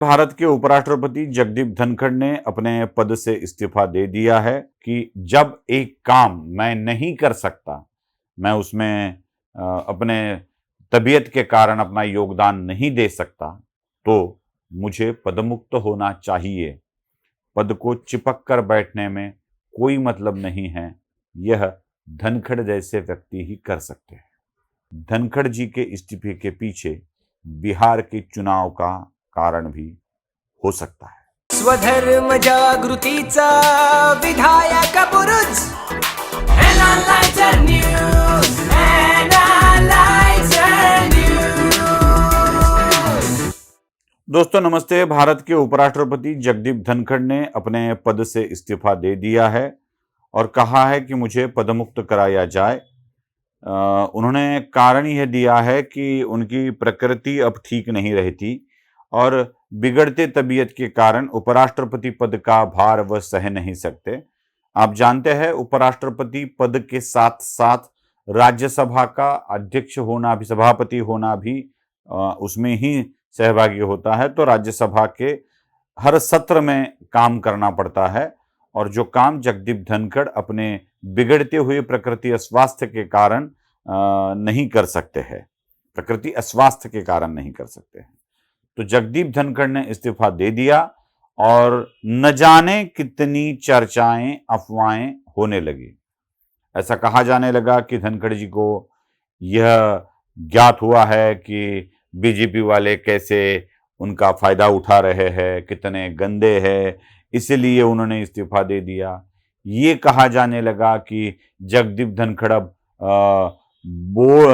भारत के उपराष्ट्रपति जगदीप धनखड़ ने अपने पद से इस्तीफा दे दिया है कि जब एक काम मैं नहीं कर सकता, मैं उसमें अपने तबीयत के कारण अपना योगदान नहीं दे सकता, तो मुझे पदमुक्त होना चाहिए। पद को चिपक कर बैठने में कोई मतलब नहीं है। यह धनखड़ जैसे व्यक्ति ही कर सकते हैं। धनखड़ जी के इस्तीफे के पीछे बिहार के चुनाव का कारण भी हो सकता है। स्वधर्म जागृतीचा विधायक बुरुज एनालायझर न्यूज, एनालायझर न्यूज। दोस्तों नमस्ते। भारत के उपराष्ट्रपति जगदीप धनखड़ ने अपने पद से इस्तीफा दे दिया है और कहा है कि मुझे पदमुक्त कराया जाए। उन्होंने कारण यह दिया है कि उनकी प्रकृति अब ठीक नहीं रहती और बिगड़ते तबीयत के कारण उपराष्ट्रपति पद का भार वह सह नहीं सकते। आप जानते हैं उपराष्ट्रपति पद के साथ साथ राज्यसभा का अध्यक्ष होना भी, सभापति होना भी उसमें ही सहभागी होता है। तो राज्यसभा के हर सत्र में काम करना पड़ता है और जो काम जगदीप धनखड़ अपने बिगड़ते हुए प्रकृति अस्वास्थ्य के कारण नहीं कर सकते हैं, प्रकृति अस्वास्थ्य के कारण नहीं कर सकते हैं। तो जगदीप धनखड़ ने इस्तीफा दे दिया और न जाने कितनी चर्चाएं, अफवाहें होने लगी। ऐसा कहा जाने लगा कि धनखड़ जी को यह ज्ञात हुआ है कि बीजेपी वाले कैसे उनका फायदा उठा रहे हैं, कितने गंदे हैं, इसलिए उन्होंने इस्तीफा दे दिया। ये कहा जाने लगा कि जगदीप धनखड़ अब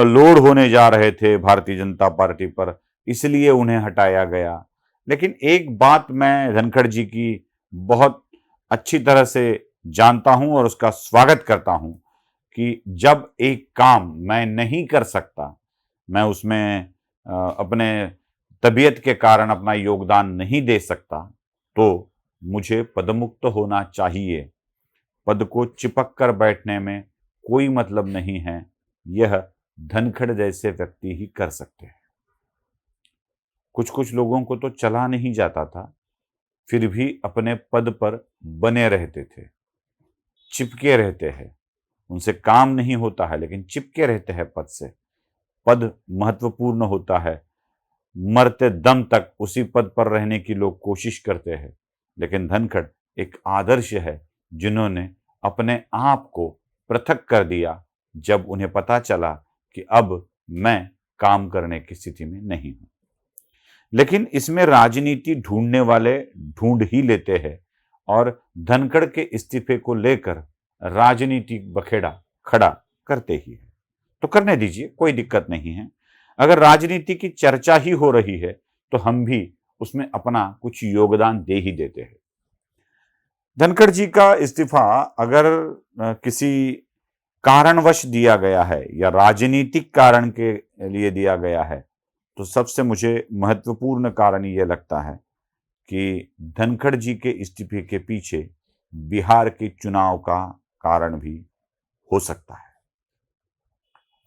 लोड होने जा रहे थे भारतीय जनता पार्टी पर, इसलिए उन्हें हटाया गया। लेकिन एक बात मैं धनखड़ जी की बहुत अच्छी तरह से जानता हूं और उसका स्वागत करता हूं कि जब एक काम मैं नहीं कर सकता, मैं उसमें अपने तबीयत के कारण अपना योगदान नहीं दे सकता, तो मुझे पदमुक्त होना चाहिए। पद को चिपक कर बैठने में कोई मतलब नहीं है। यह धनखड़ जैसे व्यक्ति ही कर सकते हैं। कुछ कुछ लोगों को तो चला नहीं जाता था, फिर भी अपने पद पर बने रहते थे, चिपके रहते हैं। उनसे काम नहीं होता है लेकिन चिपके रहते हैं पद से। पद महत्वपूर्ण होता है। मरते दम तक उसी पद पर रहने की लोग कोशिश करते हैं, लेकिन धनखड़ एक आदर्श है जिन्होंने अपने आप को पृथक कर दिया जब उन्हें पता चला कि अब मैं काम करने की स्थिति में नहीं हूं। लेकिन इसमें राजनीति ढूंढने वाले ढूंढ ही लेते हैं और धनखड़ के इस्तीफे को लेकर राजनीतिक बखेड़ा खड़ा करते ही है। तो करने दीजिए, कोई दिक्कत नहीं है। अगर राजनीति की चर्चा ही हो रही है तो हम भी उसमें अपना कुछ योगदान दे ही देते हैं। धनखड़ जी का इस्तीफा अगर किसी कारणवश दिया गया है या राजनीतिक कारण के लिए दिया गया है, तो सबसे मुझे महत्वपूर्ण कारण यह लगता है कि धनखड़ जी के इस्तीफे के पीछे बिहार के चुनाव का कारण भी हो सकता है।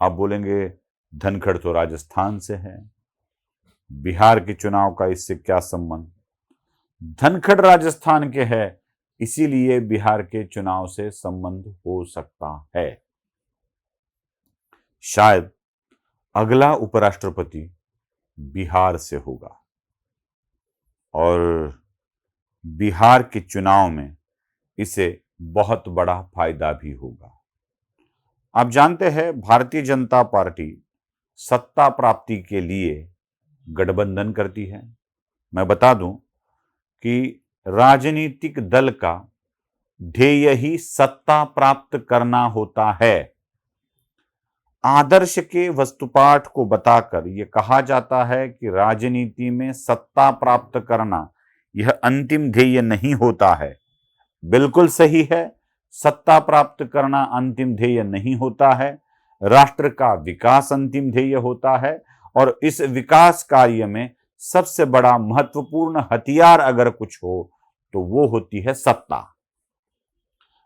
आप बोलेंगे धनखड़ तो राजस्थान से है, बिहार के चुनाव का इससे क्या संबंध? धनखड़ राजस्थान के है, इसीलिए बिहार के चुनाव से संबंध हो सकता है। शायद अगला उपराष्ट्रपति बिहार से होगा और बिहार के चुनाव में इसे बहुत बड़ा फायदा भी होगा। आप जानते हैं भारतीय जनता पार्टी सत्ता प्राप्ति के लिए गठबंधन करती है। मैं बता दूं कि राजनीतिक दल का ध्येय ही सत्ता प्राप्त करना होता है। आदर्श के वस्तुपाठ को बताकर यह कहा जाता है कि राजनीति में सत्ता प्राप्त करना यह अंतिम ध्येय नहीं होता है। बिल्कुल सही है, सत्ता प्राप्त करना अंतिम ध्येय नहीं होता है। राष्ट्र का विकास अंतिम ध्येय होता है और इस विकास कार्य में सबसे बड़ा महत्वपूर्ण हथियार अगर कुछ हो तो वो होती है सत्ता।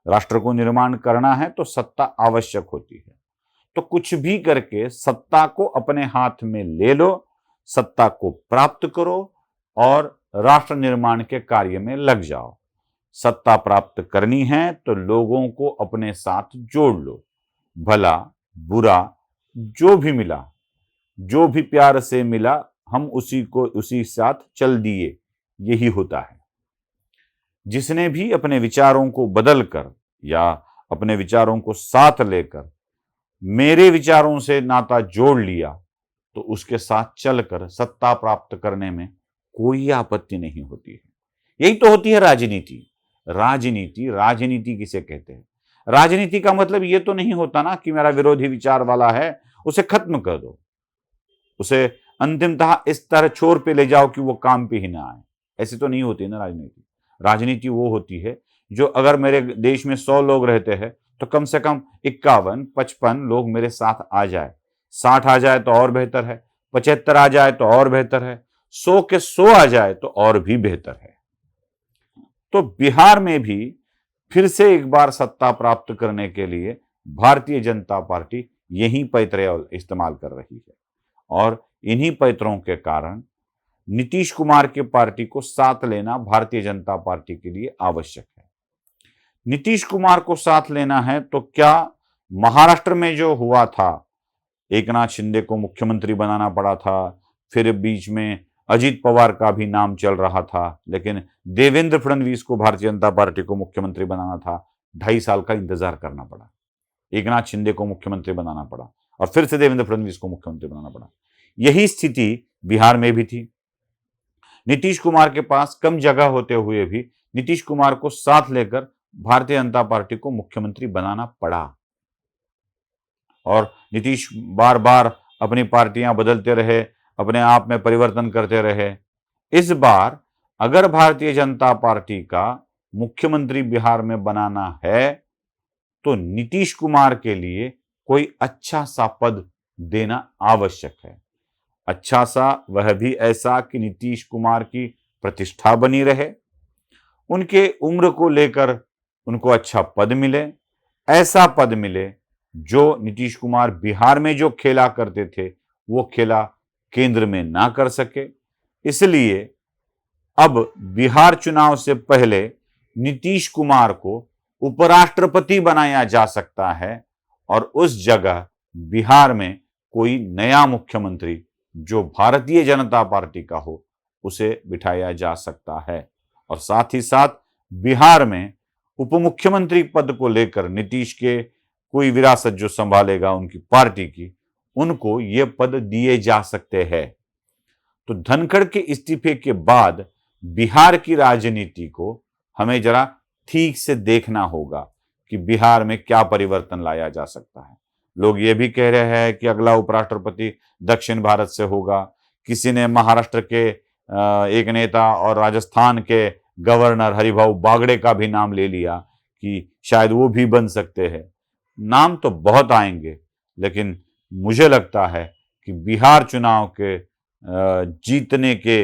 राष्ट्र को निर्माण करना है तो सत्ता आवश्यक होती है। तो कुछ भी करके सत्ता को अपने हाथ में ले लो, सत्ता को प्राप्त करो और राष्ट्र निर्माण के कार्य में लग जाओ। सत्ता प्राप्त करनी है तो लोगों को अपने साथ जोड़ लो। भला बुरा जो भी मिला, जो भी प्यार से मिला, हम उसी साथ चल दिए, यही होता है। जिसने भी अपने विचारों को बदल कर या अपने विचारों को साथ लेकर मेरे विचारों से नाता जोड़ लिया तो उसके साथ चलकर सत्ता प्राप्त करने में कोई आपत्ति नहीं होती है। यही तो होती है राजनीति। राजनीति किसे कहते हैं? राजनीति का मतलब ये तो नहीं होता ना कि मेरा विरोधी विचार वाला है, उसे खत्म कर दो, उसे अंतिमतः इस तरह छोर पे ले जाओ कि वो काम पे ही ना आए। ऐसी तो नहीं होती ना राजनीति। राजनीति वो होती है जो अगर मेरे देश में 100 लोग रहते हैं तो कम से कम 51-55 लोग मेरे साथ आ जाए। 60 आ जाए तो और बेहतर है, 75 आ जाए तो और बेहतर है, 100 के 100 आ जाए तो और भी बेहतर है। तो बिहार में भी फिर से एक बार सत्ता प्राप्त करने के लिए भारतीय जनता पार्टी यही पैंतरे इस्तेमाल कर रही है और इन्हीं पैंतरों के कारण नीतीश कुमार की पार्टी को साथ लेना भारतीय जनता पार्टी के लिए आवश्यक है। नीतीश कुमार को साथ लेना है तो क्या महाराष्ट्र में जो हुआ था, एकनाथ शिंदे को मुख्यमंत्री बनाना पड़ा था, फिर बीच में अजीत पवार का भी नाम चल रहा था, लेकिन देवेंद्र फडणवीस को भारतीय जनता पार्टी को मुख्यमंत्री बनाना था, 2.5 साल का इंतजार करना पड़ा। एकनाथ शिंदे को मुख्यमंत्री बनाना पड़ा और फिर से देवेंद्र फडणवीस को मुख्यमंत्री बनाना पड़ा। यही स्थिति बिहार में भी थी। नीतीश कुमार के पास कम जगह होते हुए भी नीतीश कुमार को साथ लेकर भारतीय जनता पार्टी को मुख्यमंत्री बनाना पड़ा और नीतीश बार बार अपनी पार्टियां बदलते रहे, अपने आप में परिवर्तन करते रहे। इस बार अगर भारतीय जनता पार्टी का मुख्यमंत्री बिहार में बनाना है तो नीतीश कुमार के लिए कोई अच्छा सा पद देना आवश्यक है। अच्छा सा वह भी ऐसा कि नीतीश कुमार की प्रतिष्ठा बनी रहे, उनके उम्र को लेकर उनको अच्छा पद मिले, ऐसा पद मिले जो नीतीश कुमार बिहार में जो खेला करते थे वो खेला केंद्र में ना कर सके। इसलिए अब बिहार चुनाव से पहले नीतीश कुमार को उपराष्ट्रपति बनाया जा सकता है और उस जगह बिहार में कोई नया मुख्यमंत्री जो भारतीय जनता पार्टी का हो उसे बिठाया जा सकता है। और साथ ही साथ बिहार में उप मुख्यमंत्री पद को लेकर नीतीश के कोई विरासत जो संभालेगा उनकी पार्टी की, उनको ये पद दिए जा सकते हैं। तो धनखड़ के इस्तीफे के बाद बिहार की राजनीति को हमें जरा ठीक से देखना होगा कि बिहार में क्या परिवर्तन लाया जा सकता है। लोग ये भी कह रहे हैं कि अगला उपराष्ट्रपति दक्षिण भारत से होगा। किसी ने महाराष्ट्र के एक नेता और राजस्थान के गवर्नर हरिभाऊ बागड़े का भी नाम ले लिया कि शायद वो भी बन सकते हैं। नाम तो बहुत आएंगे, लेकिन मुझे लगता है कि बिहार चुनाव के जीतने के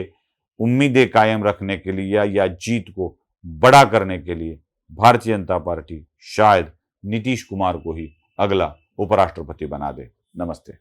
उम्मीदें कायम रखने के लिए या जीत को बड़ा करने के लिए भारतीय जनता पार्टी शायद नीतीश कुमार को ही अगला उपराष्ट्रपति बना दे। नमस्ते।